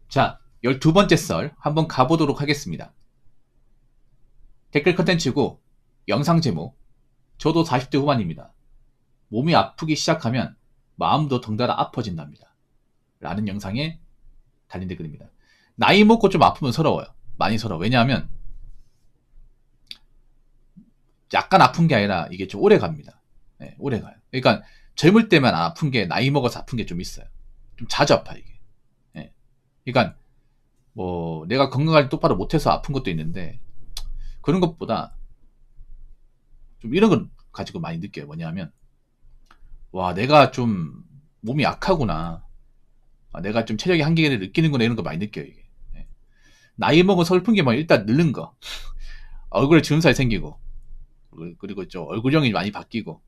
자, 12번째 썰 한번 가보도록 하겠습니다. 댓글 컨텐츠고 영상 제목 저도 40대 후반입니다. 몸이 아프기 시작하면 마음도 덩달아 아파진답니다. 라는 영상에 달린 댓글입니다. 나이 먹고 좀 아프면 서러워요. 많이 서러워. 왜냐하면 약간 아픈 게 아니라 이게 좀 오래 갑니다. 네, 오래 가요. 그러니까 젊을 때만 아픈 게 나이 먹어서 아픈 게 좀 있어요. 좀 자주 아파 이게. 네. 그러니까 뭐 내가 건강관리 똑바로 못해서 아픈 것도 있는데 그런 것보다 좀 이런 걸 가지고 많이 느껴요. 뭐냐면 와 내가 좀 몸이 약하구나. 내가 좀 체력의 한계를 느끼는구나 이런 거 많이 느껴요. 이게. 예. 나이 먹은 슬픈 게 뭐 일단 늙는 거. 얼굴에 주름살이 생기고 그리고 좀 얼굴형이 많이 바뀌고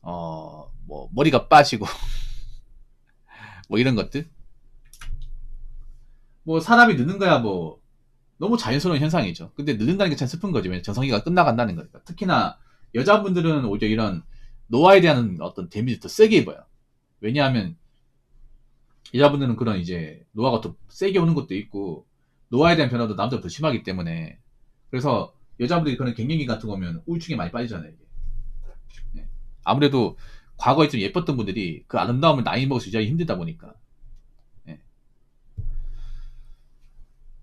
뭐 머리가 빠지고 뭐 이런 것들. 뭐 사람이 늙는 거야 뭐 너무 자연스러운 현상이죠. 근데 늙는다는 게 참 슬픈 거죠. 왜냐면 전성기가 끝나간다는 거니까. 특히나 여자분들은 오히려 이런 노화에 대한 어떤 데미지 더 세게 입어요. 왜냐하면 여자분들은 그런 이제 노화가 더 세게 오는 것도 있고 노화에 대한 변화도 남자보다 더 심하기 때문에 그래서 여자분들이 그런 갱년기 같은 거 오면 우울증에 많이 빠지잖아요. 이게. 네. 아무래도 과거에 좀 예뻤던 분들이 그 아름다움을 나이 먹어서 유지하기 힘들다 보니까. 네.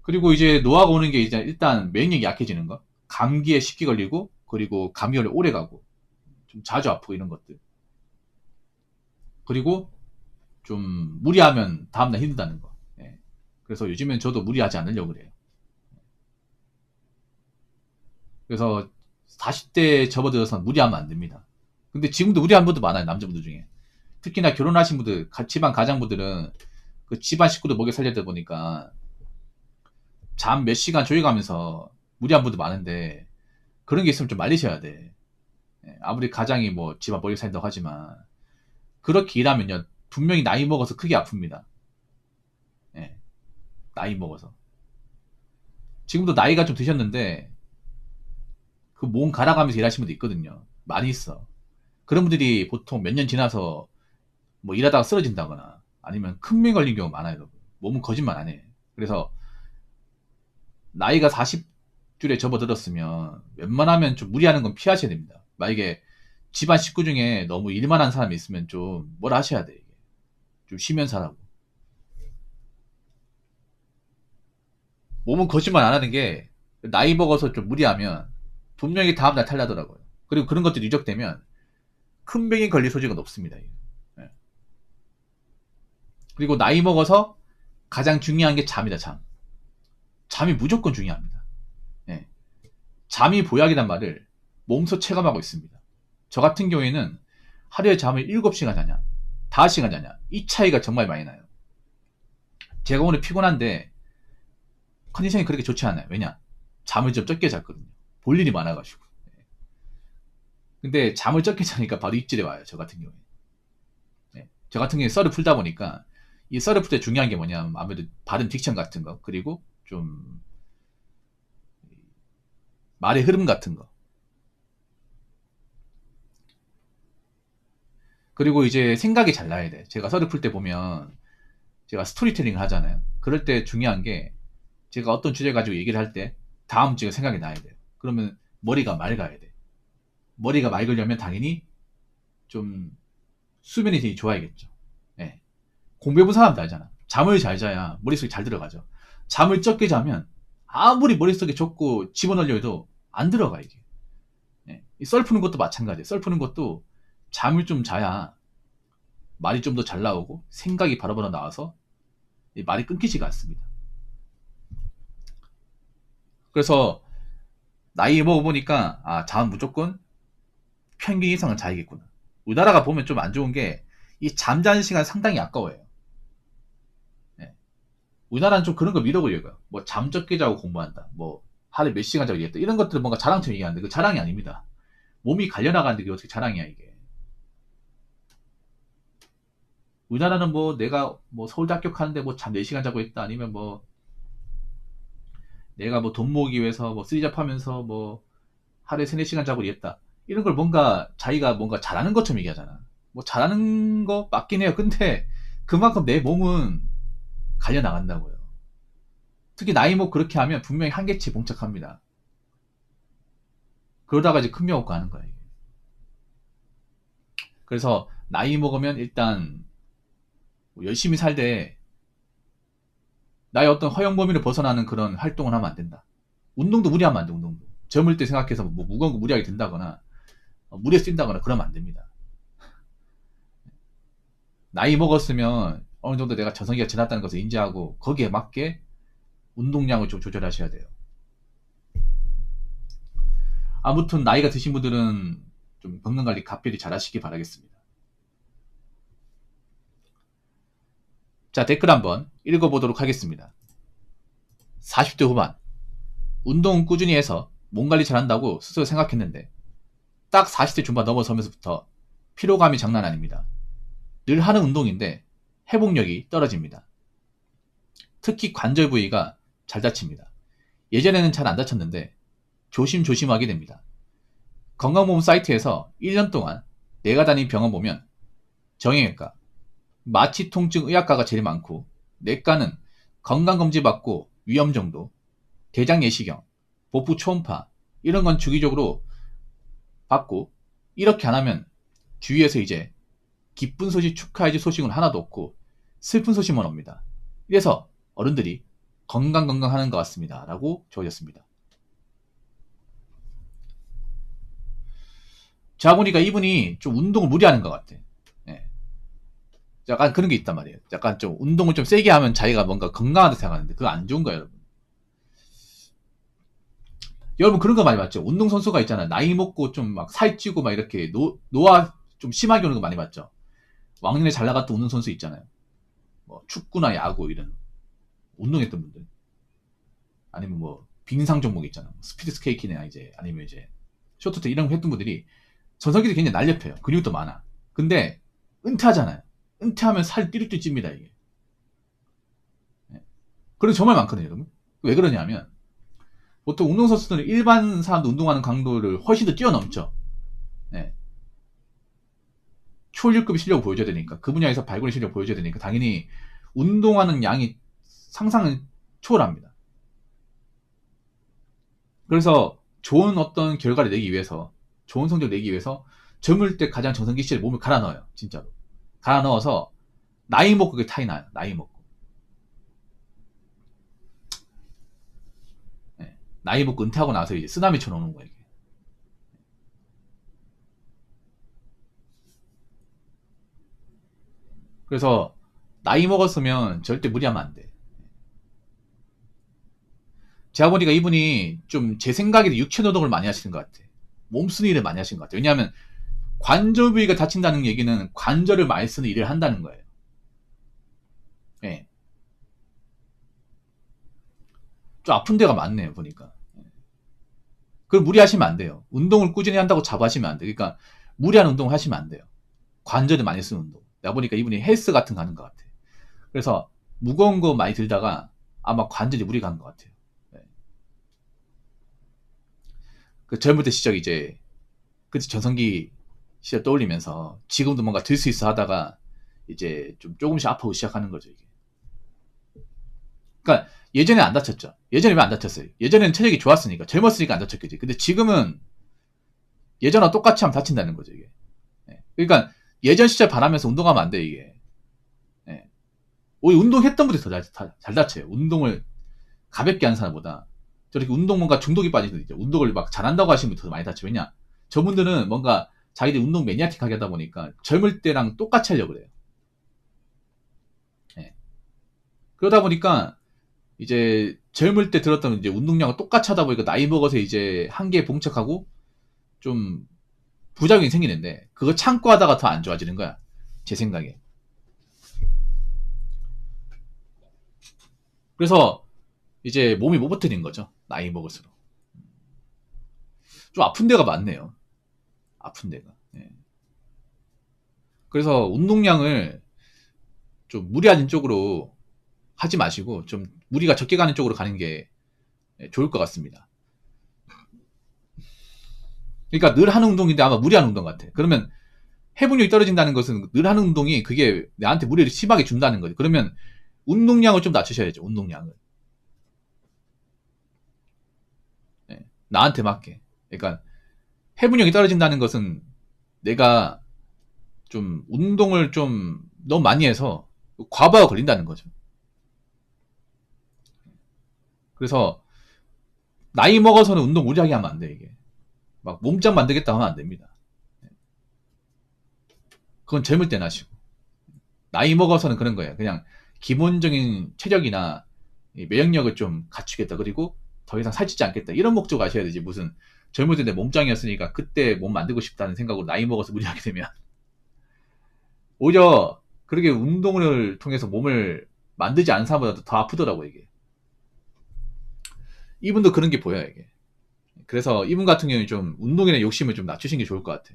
그리고 이제 노화가 오는 게 이제 일단免疫이 약해지는 거, 감기에 쉽게 걸리고 그리고 감기가 오래 가고 좀 자주 아프고 이런 것들. 그리고 좀 무리하면 다음날 힘들다는 거. 예. 그래서 요즘엔 저도 무리하지 않으려고 그래요. 그래서 40대 접어들어서 무리하면 안 됩니다. 근데 지금도 무리하는 분들 많아요. 남자분들 중에. 특히나 결혼하신 분들, 집안 가장분들은 그 집안 식구도 먹여 살려야 되다 보니까 잠 몇 시간 조여가면서 무리한 분들 많은데 그런 게 있으면 좀 말리셔야 돼. 예. 아무리 가장이 뭐 집안 먹여 살린다고 하지만 그렇게 일하면요. 분명히 나이 먹어서 크게 아픕니다. 예. 나이 먹어서. 지금도 나이가 좀 드셨는데 그 몸 갈아가면서 일하시는 분도 있거든요. 많이 있어. 그런 분들이 보통 몇 년 지나서 뭐 일하다가 쓰러진다거나 아니면 큰 병 걸린 경우 많아요. 여러분. 몸은 거짓말 안 해. 그래서 나이가 40줄에 접어들었으면 웬만하면 좀 무리하는 건 피하셔야 됩니다. 만약에 집안 식구 중에 너무 일만 한 사람이 있으면 좀 뭘 하셔야 돼. 이게. 좀 쉬면서 하라고. 몸은 거짓말 안 하는 게 나이 먹어서 좀 무리하면 분명히 다음날 탈나더라고요. 그리고 그런 것들이 누적되면 큰 병이 걸릴 소지가 높습니다. 예. 그리고 나이 먹어서 가장 중요한 게 잠이다, 잠. 잠이 무조건 중요합니다. 예. 잠이 보약이란 말을 몸소 체감하고 있습니다. 저 같은 경우에는 하루에 잠을 7시간 자냐, 5시간 자냐, 이 차이가 정말 많이 나요. 제가 오늘 피곤한데 컨디션이 그렇게 좋지 않아요. 왜냐? 잠을 좀 적게 잤거든요. 볼 일이 많아가지고. 예. 근데 잠을 적게 자니까 바로 입질에 와요. 저 같은 경우에. 예. 저 같은 경우에 썰을 풀다 보니까 이 썰을 풀 때 중요한 게 뭐냐면 아무래도 발음 딕션 같은 거 그리고 좀 말의 흐름 같은 거 그리고 이제 생각이 잘 나야 돼. 제가 썰을 풀 때 보면 제가 스토리텔링을 하잖아요. 그럴 때 중요한 게 제가 어떤 주제 가지고 얘기를 할 때 다음 주가 생각이 나야 돼요. 그러면 머리가 맑아야 돼. 머리가 맑으려면 당연히 좀 수면이 되게 좋아야겠죠. 예. 공부해본 사람도 알잖아. 잠을 잘 자야 머릿속에 잘 들어가죠. 잠을 적게 자면 아무리 머릿속에 적고 집어넣으려 해도 안 들어가 이게. 예. 썰 푸는 것도 마찬가지예요. 썰 푸는 것도 잠을 좀 자야 말이 좀 더 잘 나오고 생각이 바로바로 나와서 말이 끊기지가 않습니다. 그래서 나이 먹어보니까 잠은 무조건 평균 이상은 자야겠구나. 우리나라가 보면 좀 안 좋은 게 이 잠자는 시간 상당히 아까워요. 예. 우리나라는 좀 그런 거 밀어버려요. 뭐 잠 적게 자고 공부한다. 뭐 하루에 몇 시간 자고 얘기했다. 이런 것들은 뭔가 자랑처럼 얘기하는데 그 자랑이 아닙니다. 몸이 갈려나가는데 그게 어떻게 자랑이야 이게. 우리나라는 뭐 내가 뭐 서울대 합격하는데 뭐 잠 4시간 자고 있다. 아니면 뭐 내가 뭐 돈 모으기 위해서 뭐 쓰리잡 하면서 뭐 하루에 3, 4시간 자고 이랬다. 이런 걸 뭔가 자기가 뭔가 잘하는 것처럼 얘기하잖아. 뭐 잘하는 거 맞긴 해요. 근데 그만큼 내 몸은 갈려 나간다고요. 특히 나이 먹고 그렇게 하면 분명히 한계치에 봉착합니다. 그러다가 이제 큰 병 먹고 하는 거예요. 그래서 나이 먹으면 일단 열심히 살되 나의 어떤 허용 범위를 벗어나는 그런 활동을 하면 안 된다. 운동도 무리하면 안 돼. 운동도 젊을 때 생각해서 뭐 무거운 거 무리하게 든다거나 무리에 뛴다거나 그러면 안 됩니다. 나이 먹었으면 어느 정도 내가 전성기가 지났다는 것을 인지하고 거기에 맞게 운동량을 좀 조절하셔야 돼요. 아무튼 나이가 드신 분들은 좀 건강관리 각별히 잘 하시기 바라겠습니다. 자, 댓글 한번 읽어보도록 하겠습니다. 40대 후반 운동 꾸준히 해서 몸 관리 잘한다고 스스로 생각했는데 딱 40대 중반 넘어서면서부터 피로감이 장난 아닙니다. 늘 하는 운동인데 회복력이 떨어집니다. 특히 관절 부위가 잘 다칩니다. 예전에는 잘 안 다쳤는데 조심조심하게 됩니다. 건강보험 사이트에서 1년 동안 내가 다닌 병원 보면 정형외과, 마취통증 의학과가 제일 많고 내과는 건강검진 받고 위험정도, 대장내시경, 복부 초음파 이런 건 주기적으로 받고 이렇게 안 하면 주위에서 이제 기쁜 소식 축하해줄 소식은 하나도 없고 슬픈 소식만 옵니다. 이래서 어른들이 건강하는 것 같습니다. 라고 적어졌습니다. 제가 보니까 이분이 좀 운동을 무리하는 것 같아. 예. 약간 그런 게 있단 말이에요. 약간 좀 운동을 좀 세게 하면 자기가 뭔가 건강하다 생각하는데 그거 안 좋은 거예요, 여러분. 여러분 그런 거 많이 봤죠? 운동선수가 있잖아요. 나이 먹고 좀 막 살찌고 막 이렇게 노화 좀 심하게 오는 거 많이 봤죠? 왕년에 잘 나갔던 운동선수 있잖아요. 뭐 축구나 야구 이런 운동했던 분들. 아니면 뭐 빙상 종목 있잖아. 스피드 스케이트나 이제 아니면 이제 쇼트트랙 이런 거 했던 분들이 전성기도 굉장히 날렵해요. 근육도 많아. 근데 은퇴하잖아요. 은퇴하면 살 띠룩띠룩 찝니다 이게. 그런 정말 많거든요, 여러분. 왜 그러냐면 보통 운동선수들은 일반 사람도 운동하는 강도를 훨씬 더 뛰어넘죠. 네. 초일급의 실력을 보여줘야 되니까 그 분야에서 발굴의 실력을 보여줘야 되니까 당연히 운동하는 양이 상상을 초월합니다. 그래서 좋은 어떤 결과를 내기 위해서 좋은 성적을 내기 위해서 젊을 때 가장 전성기 시절에 몸을 갈아 넣어요. 진짜로 갈아 넣어서 나이 먹고 그게 타이 나요. 나이 먹고 네. 나이 먹고 은퇴하고 나서 이제 쓰나미 쳐놓는 거예요. 이게. 그래서 나이 먹었으면 절대 무리하면 안 돼. 제가 보니까 이분이 좀 제 생각에도 육체 노동을 많이 하시는 것 같아. 몸쓰는 일을 많이 하시는 것 같아요. 왜냐하면 관절 부위가 다친다는 얘기는 관절을 많이 쓰는 일을 한다는 거예요. 예. 좀 아픈 데가 많네요, 보니까. 그걸 무리하시면 안 돼요. 운동을 꾸준히 한다고 자부하시면 안 돼요. 그러니까 무리한 운동을 하시면 안 돼요. 관절을 많이 쓰는 운동. 내가 보니까 이분이 헬스 같은 거 하는 것 같아. 그래서 무거운 거 많이 들다가 아마 관절이 무리 가는 것 같아요. 네. 그 젊을 때 시절 이제 그때 전성기 시절 떠올리면서 지금도 뭔가 들 수 있어 하다가 이제 좀 조금씩 아파오기 시작하는 거죠, 이게. 그러니까 예전에 안 다쳤죠. 예전에 왜 안 다쳤어요? 예전에는 체력이 좋았으니까, 젊었으니까 안 다쳤겠지. 근데 지금은 예전과 똑같이 하면 다친다는 거죠, 이게. 네. 그러니까 예전 시절 바라면서 운동하면 안 돼, 이게. 네. 오히려 운동했던 분들이 더 잘 다쳐요. 운동을 가볍게 하는 사람보다. 저렇게 운동 뭔가 중독이 빠진 분들 있죠. 운동을 막 잘한다고 하시는 분들 더 많이 다쳐요. 왜냐? 저분들은 뭔가 자기들 운동 매니아틱하게 하다 보니까 젊을 때랑 똑같이 하려고 그래요. 네. 그러다 보니까 이제 젊을 때 들었던 이제 운동량을 똑같이 하다 보니까 나이 먹어서 이제 한계에 봉착하고 좀 부작용이 생기는데 그거 참고 하다가 더 안 좋아지는 거야. 제 생각에. 그래서 이제 몸이 못 버티는 거죠. 나이 먹을수록. 좀 아픈 데가 많네요. 아픈 데가. 네. 그래서 운동량을 좀 무리하는 쪽으로 하지 마시고 좀 무리가 적게 가는 쪽으로 가는 게 좋을 것 같습니다. 그러니까 늘 하는 운동인데 아마 무리하는 운동 같아. 그러면 회복력이 떨어진다는 것은 늘 하는 운동이 그게 나한테 무리를 심하게 준다는 거죠. 그러면 운동량을 좀 낮추셔야죠. 운동량을. 네, 나한테 맞게. 그러니까 해분력이 떨어진다는 것은 내가 좀 운동을 좀 너무 많이 해서 과부하가 걸린다는 거죠. 그래서 나이 먹어서는 운동 무리하게 하면 안 돼. 이게 막 몸짱 만들겠다 하면 안 됩니다. 그건 젊을 때나 하시고, 나이 먹어서는 그런 거예요. 그냥 기본적인 체력이나 면역력을 좀 갖추겠다. 그리고 더 이상 살찌지 않겠다. 이런 목적으로 하셔야 되지. 무슨 젊을 때 내 몸짱이었으니까 그때 몸 만들고 싶다는 생각으로 나이 먹어서 무리하게 되면 오히려 그렇게 운동을 통해서 몸을 만들지 않은 사람보다 더 아프더라고 이게. 이분도 그런 게 보여요 이게. 그래서 이분 같은 경우는 좀 운동이나 욕심을 좀 낮추시는 게 좋을 것 같아.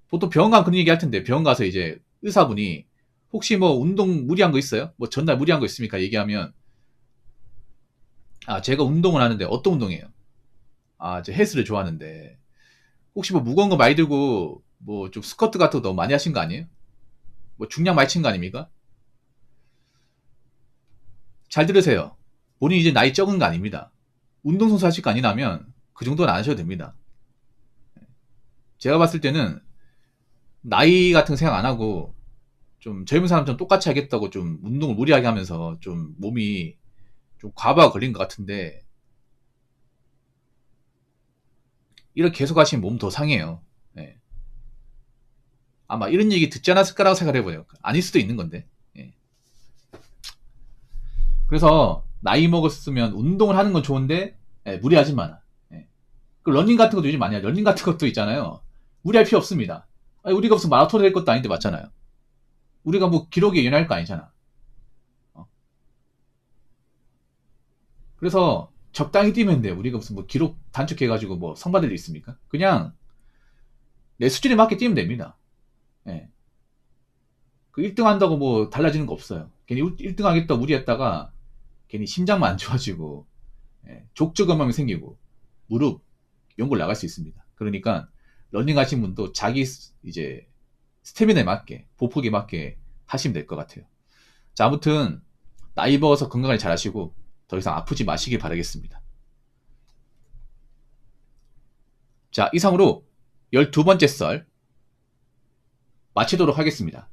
보통 병원 가면 그런 얘기 할 텐데, 병원 가서 이제 의사분이 혹시 뭐 운동 무리한 거 있어요? 뭐 전날 무리한 거 있습니까? 얘기하면, 아, 제가 운동을 하는데 어떤 운동이에요? 아, 저 헬스를 좋아하는데 혹시 뭐 무거운 거 많이 들고 뭐 좀 스쿼트 같은 거 너무 많이 하신 거 아니에요? 뭐 중량 많이 친 거 아닙니까? 잘 들으세요. 본인이 이제 나이 적은 거 아닙니다. 운동선수 하실 거 아니라면 그 정도는 안 하셔도 됩니다. 제가 봤을 때는 나이 같은 거 생각 안 하고 좀 젊은 사람처럼 똑같이 하겠다고 좀 운동을 무리하게 하면서 좀 몸이 좀 과부하 걸린 것 같은데, 이렇게 계속 하시면 몸 더 상해요. 예. 아마 이런 얘기 듣지 않았을 거라고 생각을 해봐요. 아닐 수도 있는 건데. 예. 그래서 나이 먹었으면 운동을 하는 건 좋은데, 예, 무리하지 마라. 예. 그 러닝 같은 것도 요즘 많이 하죠. 러닝 같은 것도 있잖아요. 무리할 필요 없습니다. 아니, 우리가 무슨 마라톤을 할 것도 아닌데 맞잖아요. 우리가 뭐 기록에 연연할 거 아니잖아. 어. 그래서 적당히 뛰면 돼요. 우리가 무슨 뭐 기록 단축해가지고 뭐 상 받을 일 있습니까? 그냥 내 수준에 맞게 뛰면 됩니다. 예. 그 1등 한다고 뭐 달라지는 거 없어요. 괜히 1등 하겠다 무리했다가 괜히 심장만 안 좋아지고, 예, 족저근막이 생기고 무릎 연골 나갈 수 있습니다. 그러니까 러닝 하신 분도 자기 이제 스태미나에 맞게, 보폭에 맞게 하시면 될 것 같아요. 자, 아무튼 나이 먹어서 건강을 잘 하시고 더 이상 아프지 마시길 바라겠습니다. 자, 이상으로 12번째 썰 마치도록 하겠습니다.